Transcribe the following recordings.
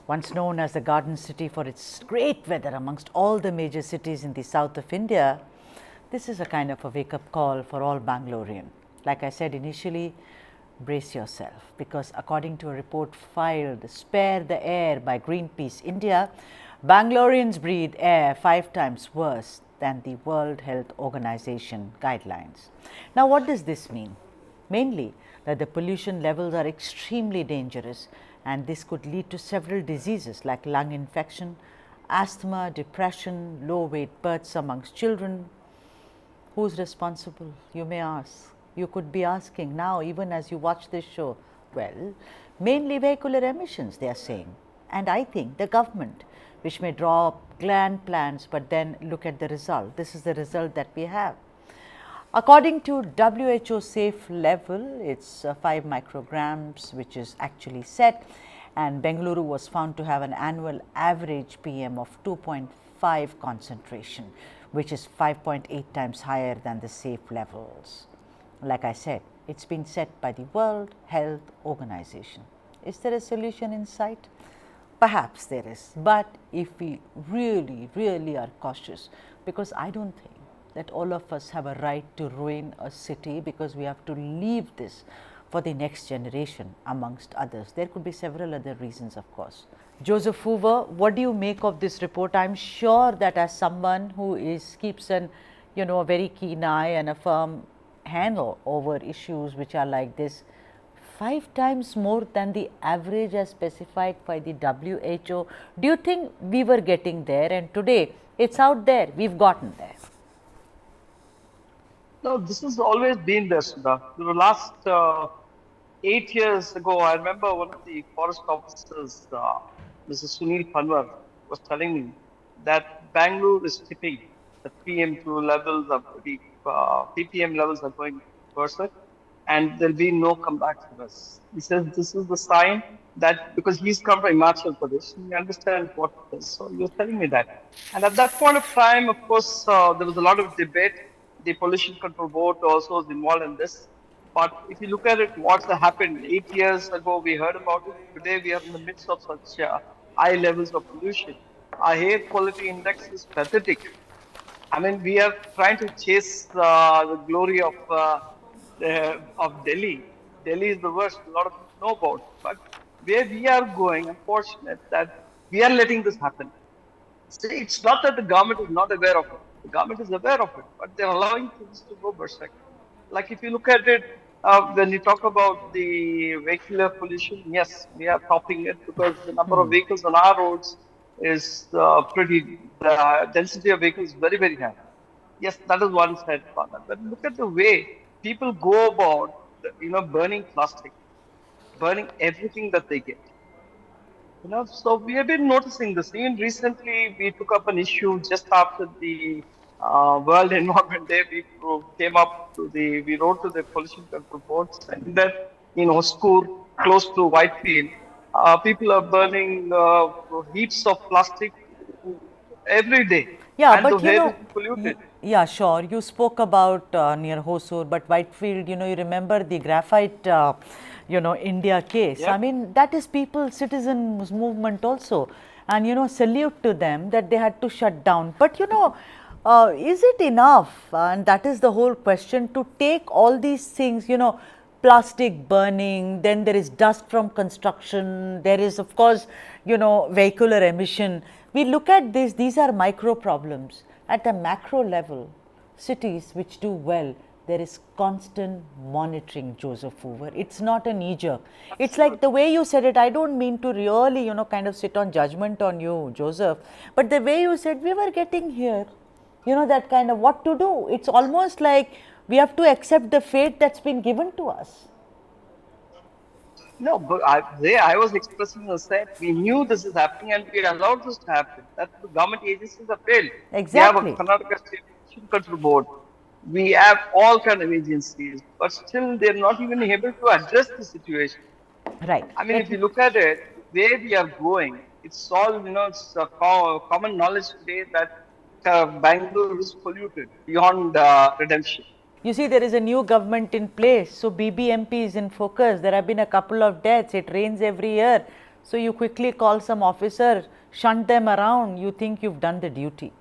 Once known as the Garden City for its great weather amongst all the major cities in the south of India, this is a kind of a wake-up call for all Bangalorean. Like I said initially, brace yourself, because according to a report filed Spare the Air by Greenpeace India, Bangaloreans breathe air 5 times worse than the World Health Organization guidelines. Now, what does this mean? Mainly that the pollution levels are extremely dangerous, and this could lead to several diseases like lung infection, asthma, depression, low weight births amongst children. Who's responsible, you may ask? You could be asking now, even as you watch this show. Well, mainly vehicular emissions, they are saying. And I think the government, which may draw up grand plans, but then look at the result. This is the result that we have. According to WHO safe level, it's 5 micrograms, which is actually set, and Bengaluru was found to have an annual average PM of 2.5 concentration, which is 5.8 times higher than the safe levels. Like I said, it's been set by the World Health Organization. Is there a solution in sight? Perhaps there is, but if we really are cautious, because I don't think that all of us have a right to ruin a city, because we have to leave this for the next generation amongst others. There could be several other reasons, of course. Joseph Hoover, what do you make of this report? I am sure that as someone who keeps an a very keen eye and a firm handle over issues which are like this, 5 times more than the average as specified by the WHO. Do you think we were getting there, and today it's out there, we've gotten there? No, this has always been there, Sudha. The last 8 years ago, I remember one of the forest officers, Mr. Sunil Panwar, was telling me that Bangalore is tipping. The PM2 levels of the ppm levels are going berserk, and there'll be no comeback for us. He says this is the sign that, because he's come from Himachal Pradesh, he understands what it is. So he was telling me that. And at that point of time, of course, there was a lot of debate. The Pollution Control Board also was involved in this. But if you look at it, what's happened 8 years ago, we heard about it. Today, we are in the midst of such high levels of pollution. Our air quality index is pathetic. I mean, we are trying to chase the glory of Delhi. Delhi is the worst. A lot of people know about. But where we are going, unfortunate that we are letting this happen. See, it's not that the government is not aware of it. The government is aware of it, but they're allowing things to go berserk. Like if you look at it, when you talk about the vehicular pollution, yes, we are topping it, because the number of vehicles on our roads is the density of vehicles is very, very high. Yes, that is one side part. But look at the way people go about, burning plastic, burning everything that they get. So we have been noticing this. Even recently, we took up an issue just after the World Environment Day. We wrote to the Pollution Control Board, saying that in Hoskur, close to Whitefield, people are burning heaps of plastic every day. Yeah, And the but air is polluted. yeah, sure. You spoke about near Hosur, but Whitefield, you remember the graphite, India case. Yep. I mean, that is citizens movement also, and salute to them that they had to shut down. But is it enough? And that is the whole question, to take all these things, plastic burning, then there is dust from construction, there is of course, vehicular emission. We look at this, these are micro problems. At a macro level, cities which do well, there is constant monitoring, Joseph Hoover. It's not a knee-jerk. It's like the way you said it, I don't mean to really, kind of sit on judgment on you, Joseph, but the way you said, we were getting here, that kind of what to do. It's almost like we have to accept the fate that's been given to us. No, but I was expressing the same. We knew this is happening, and we allowed this to happen. That the government agencies have failed. Exactly. We have a Karnataka State Pollution Control Board. We have all kind of agencies, but still they're not even able to address the situation. Right. I mean, if you look at it, where we are going, it's all, it's a common knowledge today that Bangalore is polluted beyond redemption. You see, there is a new government in place, so BBMP is in focus. There have been a couple of deaths. It rains every year. So you quickly call some officer, shunt them around, you think you've done the duty.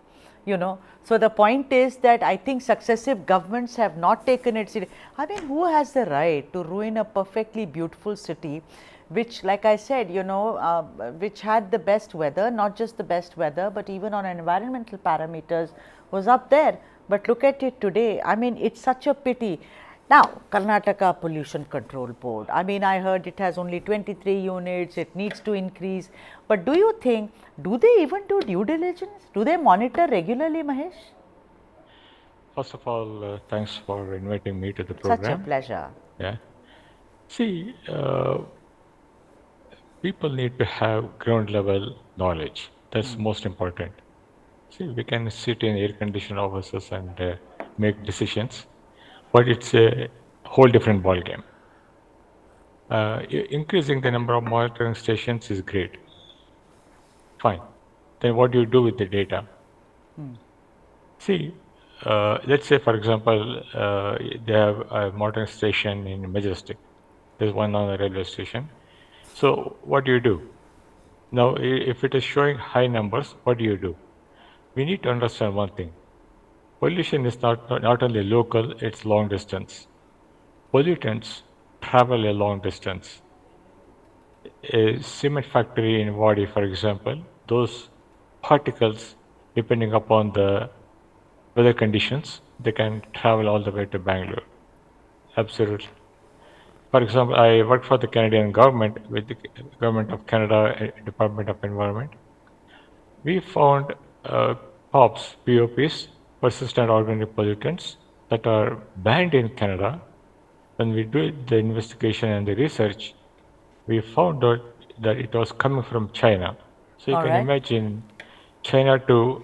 So the point is that I think successive governments have not taken it seriously. I mean, who has the right to ruin a perfectly beautiful city, which, like I said, which had the best weather, not just the best weather, but even on environmental parameters was up there. But look at it today. I mean, it's such a pity. Now, Karnataka Pollution Control Board, I mean, I heard it has only 23 units, it needs to increase. But do you think, do they even do due diligence? Do they monitor regularly, Mahesh? First of all, thanks for inviting me to the program. Such a pleasure. Yeah. See, people need to have ground level knowledge. That's most important. See, we can sit in air conditioned offices and make decisions, but it's a whole different ball game. Increasing the number of monitoring stations is great. Fine. Then what do you do with the data? See, let's say, for example, they have a monitoring station in Majestic. There's one on the railway station. So what do you do? Now, if it is showing high numbers, what do you do? We need to understand one thing. Pollution is not only local, it's long distance. Pollutants travel a long distance. A cement factory in Wadi, for example, those particles, depending upon the weather conditions, they can travel all the way to Bangalore. Absolutely. For example, I work for the Canadian government with the Government of Canada, Department of Environment. We found POPs, persistent organic pollutants, that are banned in Canada. When we did the investigation and the research, we found out that it was coming from China. So you can imagine China to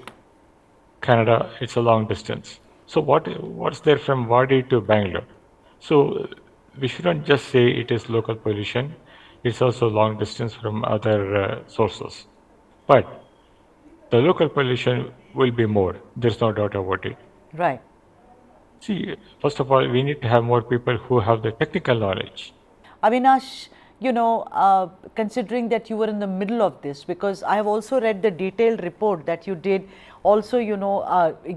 Canada, it's a long distance. So what's there from Wadi to Bangalore? So we shouldn't just say it is local pollution. It's also long distance from other sources. But the local pollution will be more. There's no doubt about it. Right. See, first of all, we need to have more people who have the technical knowledge. Avinash, considering that you were in the middle of this, because I have also read the detailed report that you did, also,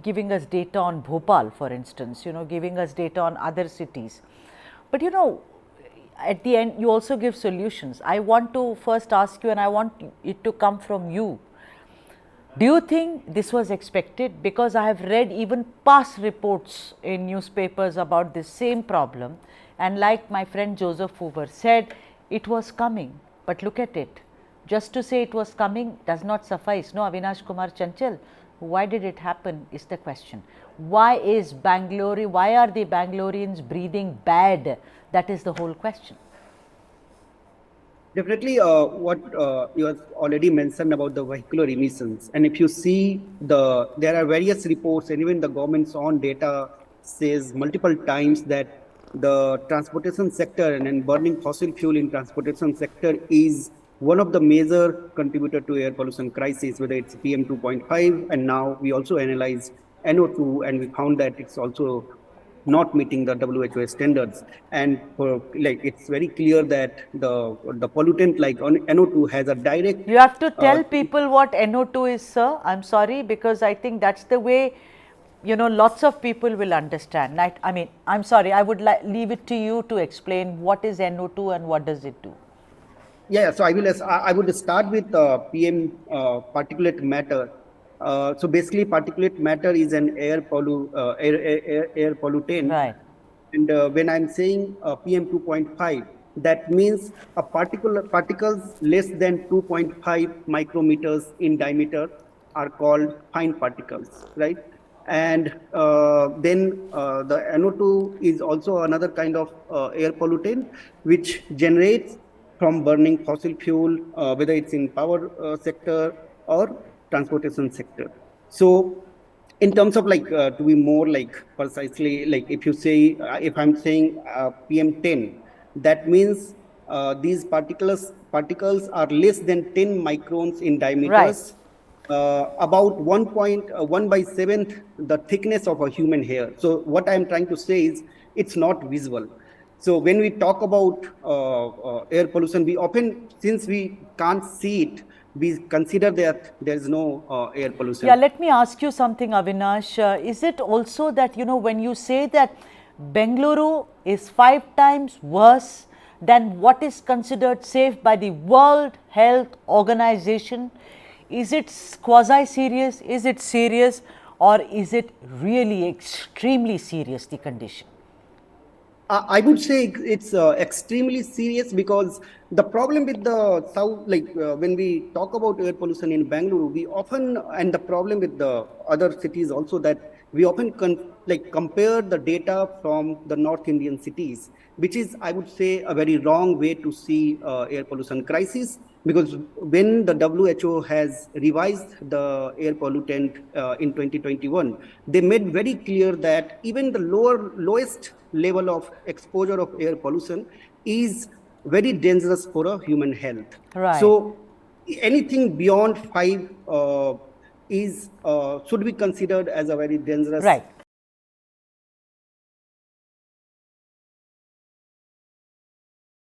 giving us data on Bhopal, for instance, giving us data on other cities. But at the end, you also give solutions. I want to first ask you, and I want it to come from you. Do you think this was expected? Because I have read even past reports in newspapers about this same problem, and like my friend Joseph Hoover said, it was coming. But look at it. Just to say it was coming does not suffice. No, Avinash Kumar Chanchal, why did it happen is the question. Why are the Bangaloreans breathing bad? That is the whole question. Definitely, what you have already mentioned about the vehicular emissions, and if you see there are various reports, and even the government's own data says multiple times that the transportation sector and burning fossil fuel in transportation sector is one of the major contributor to air pollution crisis, whether it's PM 2.5, and now we also analyzed NO2, and we found that it's also not meeting the WHO standards. And it's very clear that the pollutant like NO2 has a direct... You have to tell people what NO2 is, sir. I'm sorry, because I think that's the way, lots of people will understand. I mean, I'm sorry, I would leave it to you to explain what is NO2 and what does it do. Yeah, so I would start with PM particulate matter. So basically, particulate matter is an air pollutant. Right. And when I'm saying PM 2.5, that means particles less than 2.5 micrometers in diameter are called fine particles, right? And then the NO2 is also another kind of air pollutant which generates from burning fossil fuel, whether it's in power sector or transportation sector. So in terms of to be more precisely, if you say, if I'm saying PM10, that means these particles are less than 10 microns in diameters, about 1/7 the thickness of a human hair. So what I'm trying to say is it's not visible. So when we talk about air pollution, we often, since we can't see it, we consider that there is no air pollution. Yeah, let me ask you something, Avinash. Is it also that, when you say that Bengaluru is 5 times worse than what is considered safe by the World Health Organization, is it quasi-serious, is it serious, or is it really extremely serious, the condition? I would say it's extremely serious, because the problem with the south, when we talk about air pollution in Bengaluru, we often, and the problem with the other cities also, that we often compare the data from the North Indian cities, which is, I would say, a very wrong way to see air pollution crisis. Because when the WHO has revised the air pollutant in 2021, they made very clear that even the lowest level of exposure of air pollution is very dangerous for a human health. Right. So anything beyond 5 is should be considered as a very dangerous Right.